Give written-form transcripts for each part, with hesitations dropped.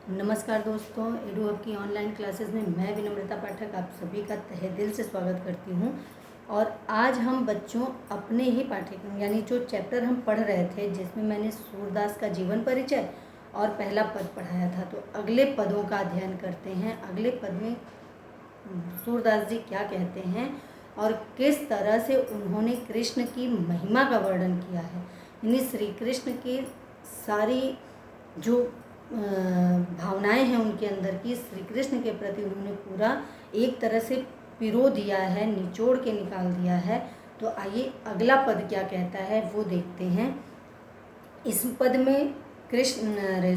नमस्कार दोस्तों, edu hub की ऑनलाइन क्लासेस में मैं विनम्रता पाठक आप सभी का तहे दिल से स्वागत करती हूँ। और आज हम बच्चों अपने ही पाठ्यक्रम यानी जो चैप्टर हम पढ़ रहे थे जिसमें मैंने सूरदास का जीवन परिचय और पहला पद पढ़ाया था, तो अगले पदों का अध्ययन करते हैं। अगले पद में सूरदास जी क्या कहते हैं और किस तरह से उन्होंने कृष्ण की महिमा का वर्णन किया है। यानी श्री कृष्ण की सारी जो भावनाएं हैं उनके अंदर की, श्री कृष्ण के प्रति उन्होंने पूरा एक तरह से पिरो दिया है, निचोड़ के निकाल दिया है। तो आइए अगला पद क्या कहता है वो देखते हैं। इस पद में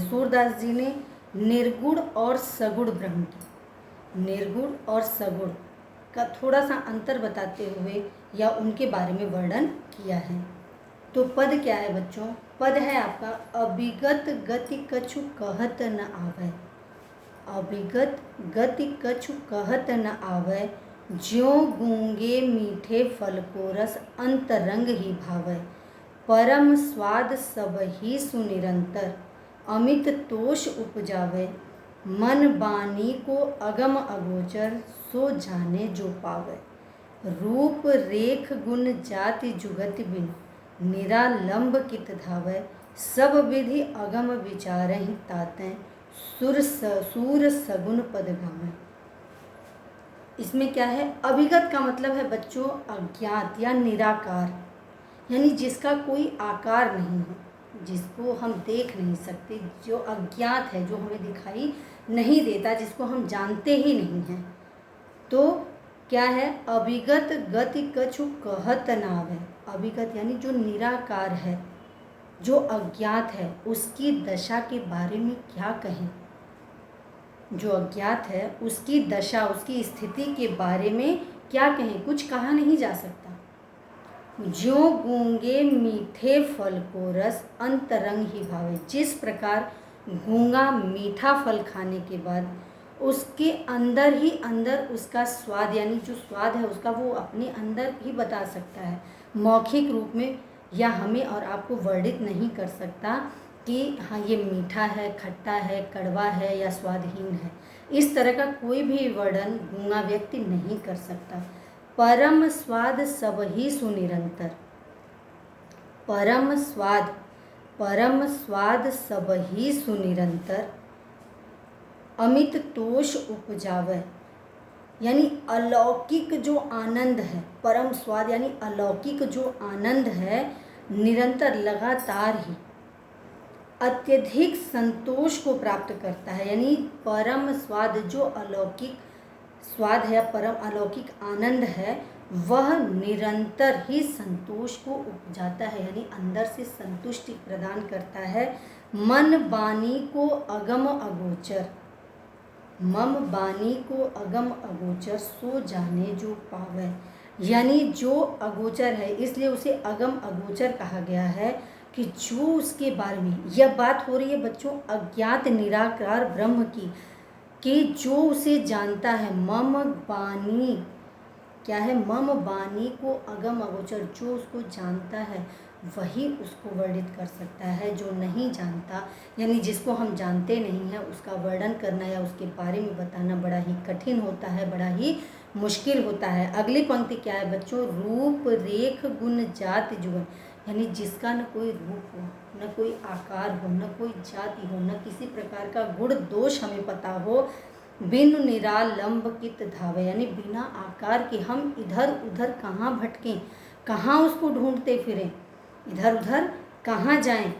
सूरदास जी ने निर्गुण और सगुण ब्रह्म की, निर्गुण और सगुण का थोड़ा सा अंतर बताते हुए या उनके बारे में वर्णन किया है। तो पद क्या है बच्चों? पद है आपका अभिगत गति कछु कहत न आवे। अभिगत गति कछु कहत न आवे, ज्यों गूंगे मीठे फल को रस अंतरंग ही भावे। परम स्वाद सब ही सुनिरंतर, अमित तोष उपजावे। मन बानी को अगम अगोचर, सो जाने जो पावे। रूप रेख गुण जाति जुगति बिन, निरालंब कित धावै। सब विधि अगम विचारहि तातै, सूर सगुन पद गावै। इसमें क्या है? अभिगत का मतलब है बच्चों अज्ञात या निराकार, यानी जिसका कोई आकार नहीं है, जिसको हम देख नहीं सकते, जो अज्ञात है, जो हमें दिखाई नहीं देता, जिसको हम जानते ही नहीं हैं। तो क्या है? अभिगत गति कछु कहत नावे। अभिगत यानी जो निराकार है, जो अज्ञात है, उसकी दशा के बारे में क्या कहें। जो अज्ञात है उसकी दशा, उसकी स्थिति के बारे में क्या कहें, कुछ कहा नहीं जा सकता। ज्यों गूंगे मीठे फल को रस अंतरंग ही भावे। जिस प्रकार गूंगा मीठा फल खाने के बाद उसके अंदर ही अंदर उसका स्वाद, यानी जो स्वाद है उसका वो अपने अंदर ही बता सकता है, मौखिक रूप में या हमें और आपको वर्णित नहीं कर सकता कि हाँ ये मीठा है, खट्टा है, कड़वा है या स्वादहीन है। इस तरह का कोई भी वर्णन गूंगा व्यक्ति नहीं कर सकता। परम स्वाद सब ही सुनिरंतर। परम स्वाद सब ही सुनिरंतर, अमित तोष उपजावे। यानी अलौकिक जो आनंद है, परम स्वाद यानी अलौकिक जो आनंद है, निरंतर लगातार ही अत्यधिक संतोष को प्राप्त करता है। यानी परम स्वाद जो अलौकिक स्वाद है, परम अलौकिक आनंद है, वह निरंतर ही संतोष को उपजाता है, यानी अंदर से संतुष्टि प्रदान करता है। मन बानी को अगम अगोचर, मम बानी को अगम अगोचर, सो जाने जो पावे। यानी जो अगोचर है, इसलिए उसे अगम अगोचर कहा गया है कि जो उसके बारे में, यह बात हो रही है बच्चों अज्ञात निराकार ब्रह्म की, कि जो उसे जानता है। मम बानी क्या है? मम बानी को अगम अगोचर, जो उसको जानता है वही उसको वर्णित कर सकता है। जो नहीं जानता, यानी जिसको हम जानते नहीं हैं, उसका वर्णन करना या उसके बारे में बताना बड़ा ही कठिन होता है, बड़ा ही मुश्किल होता है। अगली पंक्ति क्या है बच्चों? रूप रेख गुण जाति जुगन। यानी जिसका न कोई रूप हो, न कोई आकार हो, न कोई जाति हो, न किसी प्रकार का गुण दोष हमें पता हो, बिन निरालंब कित धावे। यानी बिना आकार के हम इधर उधर कहाँ भटकें, कहाँ उसको ढूंढते फिरें, इधर उधर कहाँ जाएं।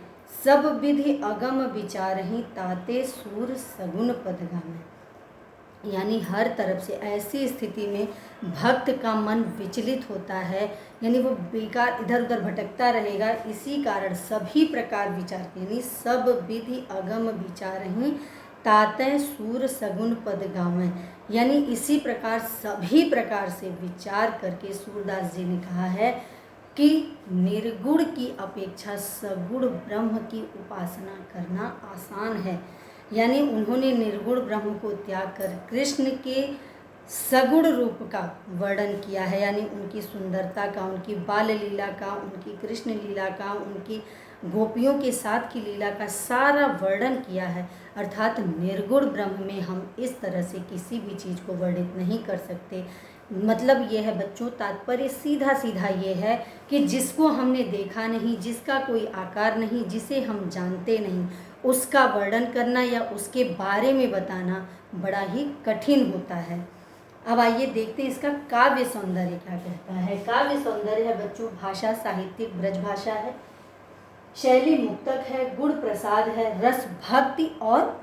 सब विधि अगम विचारहि ताते, सूर सगुन पद गावे। यानी हर तरफ से ऐसी स्थिति में भक्त का मन विचलित होता है, यानी वो बेकार इधर उधर भटकता रहेगा। इसी कारण सभी प्रकार विचार, यानी सब विधि अगम विचारहि ताते, सूर सगुन पद गावें। यानी इसी प्रकार सभी प्रकार से विचार करके सूरदास जी ने कहा है कि निर्गुण की अपेक्षा सगुण ब्रह्म की उपासना करना आसान है। यानी उन्होंने निर्गुण ब्रह्म को त्याग कर कृष्ण के सगुण रूप का वर्णन किया है, यानी उनकी सुंदरता का, उनकी बाल लीला का, उनकी कृष्ण लीला का, उनकी गोपियों के साथ की लीला का सारा वर्णन किया है। अर्थात निर्गुण ब्रह्म में हम इस तरह से किसी भी चीज़ को वर्णित नहीं कर सकते। मतलब ये है बच्चों, तात्पर्य सीधा सीधा ये है कि जिसको हमने देखा नहीं, जिसका कोई आकार नहीं, जिसे हम जानते नहीं, उसका वर्णन करना या उसके बारे में बताना बड़ा ही कठिन होता है। अब आइए देखते हैं इसका काव्य सौंदर्य क्या कहता है। काव्य सौंदर्य है बच्चों, भाषा साहित्यिक ब्रज भाषा है, शैली मुक्तक है, गुण प्रसाद है, रस भक्ति और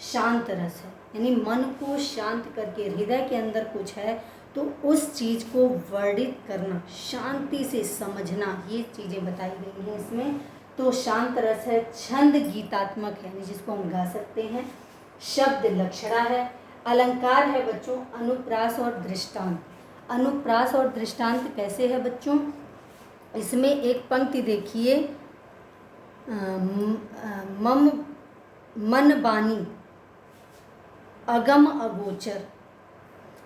शांत रस है। यानी मन को शांत करके हृदय के अंदर कुछ है तो उस चीज़ को वर्णित करना, शांति से समझना, ये चीज़ें बताई गई हैं इसमें। तो शांत रस है, छंद गीतात्मक है, यानी जिसको हम गा सकते हैं, शब्द लक्षणा है, अलंकार है बच्चों, अनुप्रास और दृष्टांत। अनुप्रास और दृष्टांत कैसे है बच्चों, इसमें एक पंक्ति देखिए, मम मन बानी अगम अगोचर,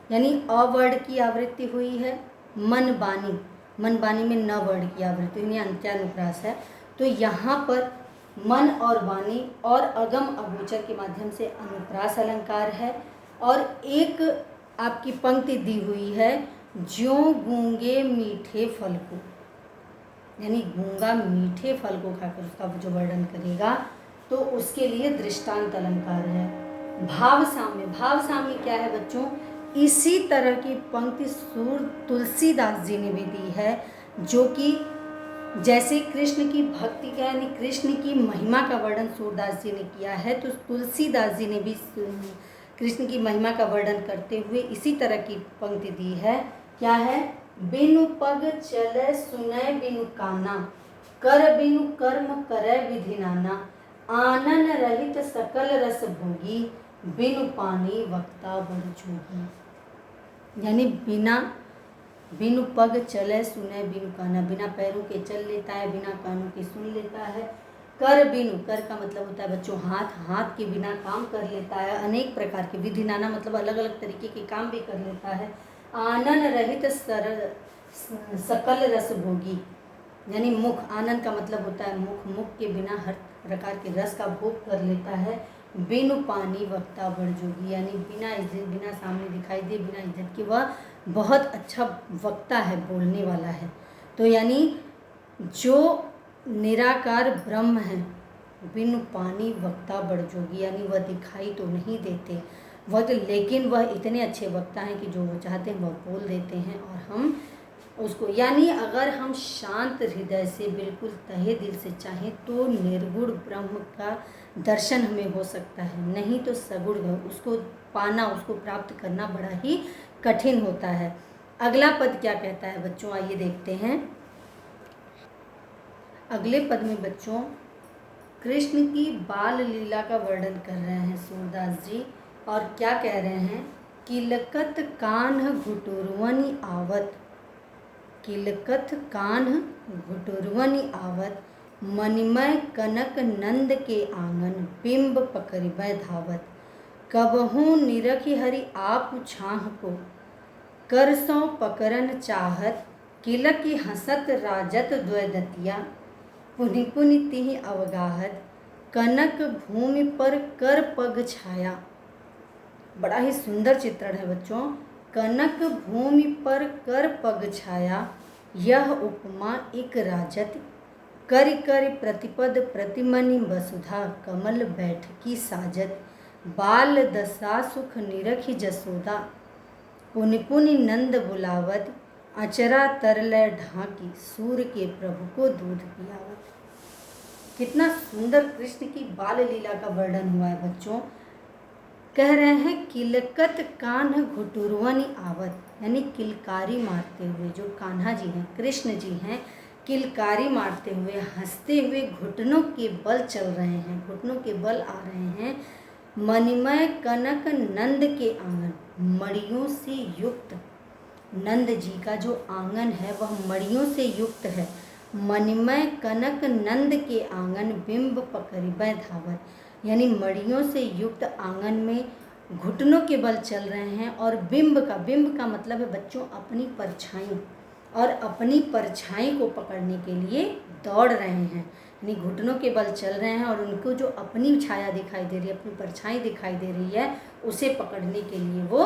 यानी अ वर्ड की आवृत्ति हुई है, मन बानी, मन बानी में न वर्ड की आवृत्ति यानी अंत्यानुप्रास है। तो यहाँ पर मन और वाणी और अगम अगोचर के माध्यम से अनुप्रास अलंकार है। और एक आपकी पंक्ति दी हुई है, ज्यों गूंगे मीठे फल को, यानी गूंगा मीठे फल को खाकर उसका जो वर्णन करेगा, तो उसके लिए दृष्टांत अलंकार है। भाव साम्य, भाव साम्य क्या है बच्चों, इसी तरह की पंक्ति तुलसीदास जी ने भी दी है, जो कि जैसे कृष्ण की भक्ति का यानी कृष्ण की महिमा का वर्णन सूरदास जी ने किया है, तो तुलसीदास जी ने भी कृष्ण की महिमा का वर्णन करते हुए इसी तरह की पंक्ति दी है। क्या है, बिनु पग चले सुनय बिनु काना, कर बिनु कर्म करे विधि नाना, आनन रहित सकल रस भोगी, बिनु पानी वक्ता बड़ जोगी। यानी बिनु पग चले सुने बिनु काना, बिना पैरों के चल लेता है, बिना कानों के सुन लेता है। कर बिनु, कर का मतलब होता है बच्चों हाथ, हाथ के बिना काम कर लेता है, अनेक प्रकार के, विधि नाना मतलब अलग अलग तरीके के काम भी कर लेता है। आनन रहित सकल रस भोगी, यानी मुख, आनंद का मतलब होता है मुख, मुख के बिना हर प्रकार के रस का भोग कर लेता है। बिनु पानी वक्ता बड़ जोगी, यानी बिना इज्जत, बिना सामने दिखाई दे, बिना इज्जत के वह बहुत अच्छा वक्ता है, बोलने वाला है। तो यानी जो निराकार ब्रह्म है, बिनु पानी वक्ता बड़ जोगी, यानी वह दिखाई तो नहीं देते वह तो, लेकिन वह इतने अच्छे वक्ता हैं कि जो वो चाहते हैं वह बोल देते हैं और हम उसको, यानी अगर हम शांत हृदय से बिल्कुल तहे दिल से चाहें तो निर्गुण ब्रह्म का दर्शन हमें हो सकता है, नहीं तो सगुण उसको पाना, उसको प्राप्त करना बड़ा ही कठिन होता है। अगला पद क्या कहता है बच्चों, आइए देखते हैं। अगले पद में बच्चों कृष्ण की बाल लीला का वर्णन कर रहे हैं सूरदास जी, और क्या कह रहे हैं, किलकत कान्ह घुटुरवनि आवत, किलकत कान्ह घुटुरवनि आवत, मणिमय कनक नंद के आंगन, बिंब पकड़िबै धावत, कबहू निरखि हरि आप छाह को, करसों पकड़न चाहत, किलकी हंसत राजत द्वैदतिया, पुनि पुनि तिहि अवगाहत, कनक भूमि पर कर पग छाया। बड़ा ही सुंदर चित्रण है बच्चों, कनक भूमि पर कर पग छाया, यह उपमा एक राजत, करि करि प्रतिपद प्रतिमनि वसुधा, कमल बैठकी साजत, बाल दशा सुख निरखि जसोदा, पुनि पुनि नंद बुलावत, अचरा तरलय ढाकी, सूर्य के प्रभु को दूध पियावत। कितना सुंदर कृष्ण की बाल लीला का वर्णन हुआ है बच्चों। कह रहे हैं किलकत कान्ह घुटुरवनि आवत, यानी किलकारी मारते हुए, जो कान्हा जी हैं, कृष्ण जी हैं, किलकारी मारते हुए, हंसते हुए घुटनों के बल चल रहे हैं, घुटनों के बल आ रहे हैं। मणिमय कनक नंद के आंगन, मणियों से युक्त नंद जी का जो आंगन है वह मणियों से युक्त है। मणिमय कनक नंद के आंगन, बिंब पकड़िबै धावत, यानी मणियों से युक्त आंगन में घुटनों के बल चल रहे हैं। और बिंब का मतलब है बच्चों अपनी परछाई, और अपनी परछाई को पकड़ने के लिए दौड़ रहे हैं। यानी घुटनों के बल चल रहे हैं और उनको जो अपनी छाया दिखाई दे रही है, अपनी परछाई दिखाई दे रही है, उसे पकड़ने के लिए वो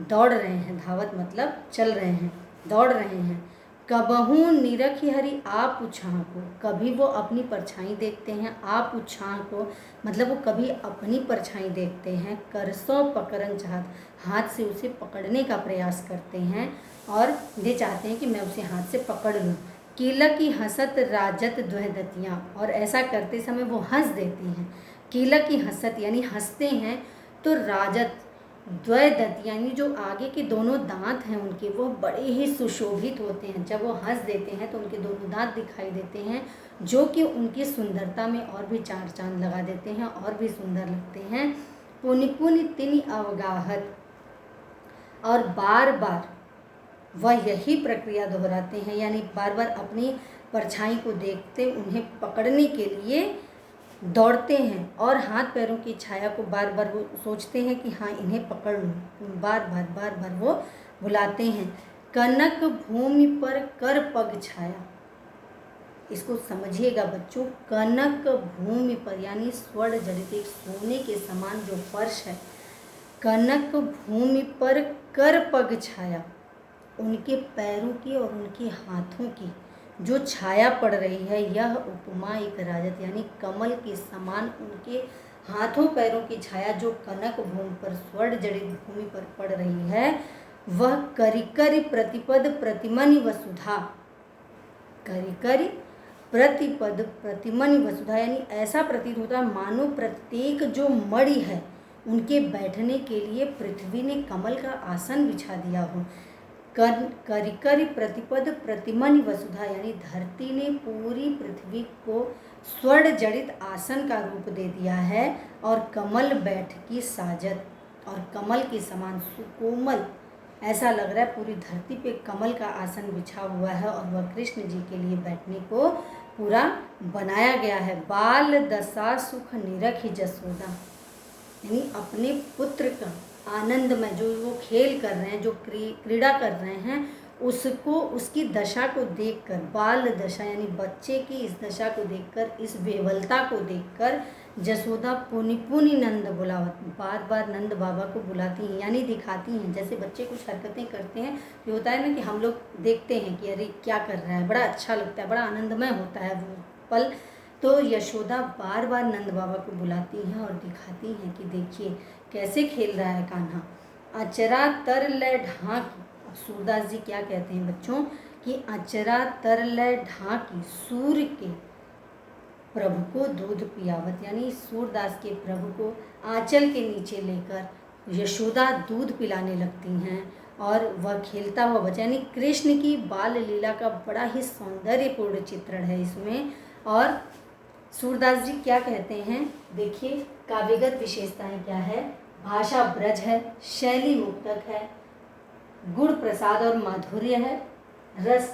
दौड़ रहे हैं। धावत मतलब चल रहे हैं, दौड़ रहे हैं। कबहू निरखी हरि आप छाह को, कभी वो अपनी परछाई देखते हैं। आप छाह को मतलब वो कभी अपनी परछाई देखते हैं। करसों पकड़न चाहत, हाथ से उसे पकड़ने का प्रयास करते हैं और ये चाहते हैं कि मैं उसे हाथ से पकड़ लूँ। कीला की हंसत राजत द्वैदतियाँ, और ऐसा करते समय वो हंस देती हैं। कीला की हंसत यानी हंसते हैं, तो राजत द्वैदत यानी जो आगे के दोनों दांत हैं उनके, वो बड़े ही सुशोभित होते हैं। जब वो हंस देते हैं तो उनके दोनों दांत दिखाई देते हैं, जो कि उनकी सुंदरता में और भी चार चांद लगा देते हैं, और भी सुंदर लगते हैं। पुनि पुनि तिनि अवगाहत, और बार बार वह यही प्रक्रिया दोहराते हैं, यानी बार बार अपनी परछाई को देखते उन्हें पकड़ने के लिए दौड़ते हैं और हाथ पैरों की छाया को बार बार वो सोचते हैं कि हाँ इन्हें पकड़ लूँ, बार बार वो बुलाते हैं। कनक भूमि पर कर पग छाया, इसको समझिएगा बच्चों। कनक भूमि पर यानी स्वर्ण जड़ित एक सोने के समान जो फर्श है, कनक भूमि पर कर पग छाया, उनके पैरों की और उनके हाथों की जो छाया पड़ रही है, यह उपमा एक राजत यानी कमल के समान उनके हाथों पैरों की छाया जो कनक भूमि पर, स्वर्ण जड़ित भूमि पर पड़ रही है, वह करिकर प्रतिपद प्रतिमनि वसुधा, करिकर प्रतिपद प्रतिमनि वसुधा, यानी ऐसा प्रतीत होता है मानो प्रत्येक जो मणि है उनके बैठने के लिए पृथ्वी ने कमल का आसन बिछा दिया हो। करिकर प्रतिपद प्रतिमनि वसुधा, यानी धरती ने पूरी पृथ्वी को स्वर्ण जड़ित आसन का रूप दे दिया है, और कमल बैठकी साजत, और कमल के समान सुकोमल, ऐसा लग रहा है पूरी धरती पे कमल का आसन बिछा हुआ है और वह कृष्ण जी के लिए बैठने को पूरा बनाया गया है। बाल दशा सुख निरखी जसोदा, यानी अपने पुत्र का आनंद में जो वो खेल कर रहे हैं, जो क्रीड़ा कर रहे हैं, उसको, उसकी दशा को देखकर, बाल दशा यानी बच्चे की इस दशा को देखकर, इस बेवलता को देखकर जसोदा पुनि पुनि नंद बुलावत, बार बार नंद बाबा को बुलाती हैं, यानी दिखाती हैं। जैसे बच्चे कुछ हरकतें करते हैं, ये होता है ना कि हम लोग देखते हैं कि अरे क्या कर रहा है, बड़ा अच्छा लगता है, बड़ा आनंदमय होता है वो पल। तो यशोदा बार बार नंद बाबा को बुलाती हैं और दिखाती हैं कि देखिए कैसे खेल रहा है कान्हा। अचरा तर लय ढांकी, अब सूरदास जी क्या कहते हैं बच्चों कि अचरा तर लय ढांकी, सूर्य के प्रभु को दूध पियावत, यानी सूरदास के प्रभु को आंचल के नीचे लेकर यशोदा दूध पिलाने लगती हैं और वह खेलता हुआ बच्चा, यानी कृष्ण की बाल लीला का बड़ा ही सौंदर्यपूर्ण चित्रण है इसमें। और सूरदास जी क्या कहते हैं, देखिए काव्यगत विशेषताएं क्या है। भाषा ब्रज है, शैली मुक्तक है, गुण प्रसाद और माधुर्य है, रस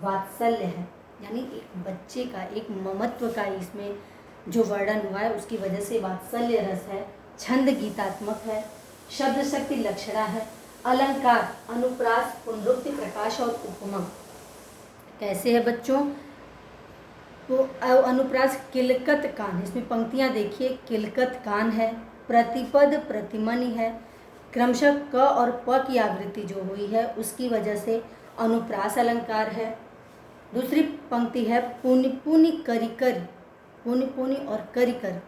वात्सल्य है, यानी एक बच्चे का एक ममत्व का इसमें जो वर्णन हुआ है उसकी वजह से वात्सल्य रस है। छंद गीतात्मक है, शब्द शक्ति लक्षणा है, अलंकार अनुप्रास पुनरुक्ति प्रकाश और उपमा कैसे है बच्चों। तो अनुप्रास किलकत कान, इसमें पंक्तियां देखिए, किलकत कान है, प्रतिपद प्रतिमनि है, क्रमशः क और प की आवृत्ति जो हुई है उसकी वजह से अनुप्रास अलंकार है। दूसरी पंक्ति है पुनि पुनि करिकर, पुनि पुनि और करिकर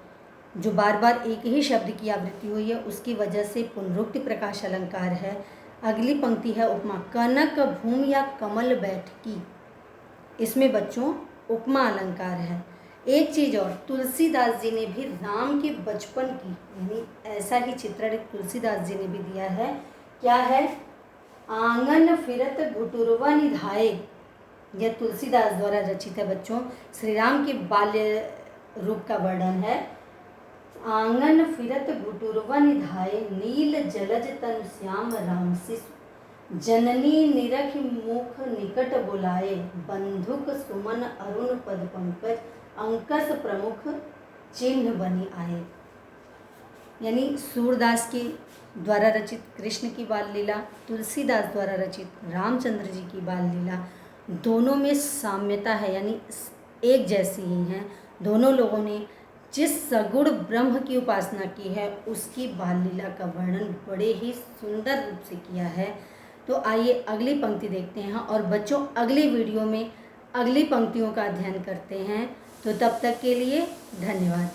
जो बार बार एक ही शब्द की आवृत्ति हुई है उसकी वजह से पुनरुक्ति प्रकाश अलंकार है। अगली पंक्ति है उपमा, कनक भूमि या कमल बैठकी, इसमें बच्चों उपमा अलंकार है। एक चीज़ और, तुलसीदास जी ने भी राम के बचपन की यानी ऐसा ही चित्रण तुलसीदास जी ने भी दिया है। क्या है, आंगन फिरत घुटुरवा निधाए, यह तुलसीदास द्वारा रचित है बच्चों। श्री राम के बाल्य रूप का वर्णन है। आंगन फिरत घुटुरवा निधाए, नील जलज तनु श्याम राम शिशु, जननी निरख मुख निकट बुलाए, बंधुक सुमन अरुण पद पंकज, अंकस प्रमुख चिन्ह बनी आए। यानी सूरदास के द्वारा रचित कृष्ण की बाल लीला, तुलसीदास द्वारा रचित रामचंद्र जी की बाल लीला, दोनों में साम्यता है, यानी एक जैसी ही हैं। दोनों लोगों ने जिस सगुण ब्रह्म की उपासना की है उसकी बाल लीला का वर्णन बड़े ही सुंदर रूप से किया है। तो आइए अगली पंक्ति देखते हैं और बच्चों अगली वीडियो में अगली पंक्तियों का अध्ययन करते हैं। तो तब तक के लिए धन्यवाद।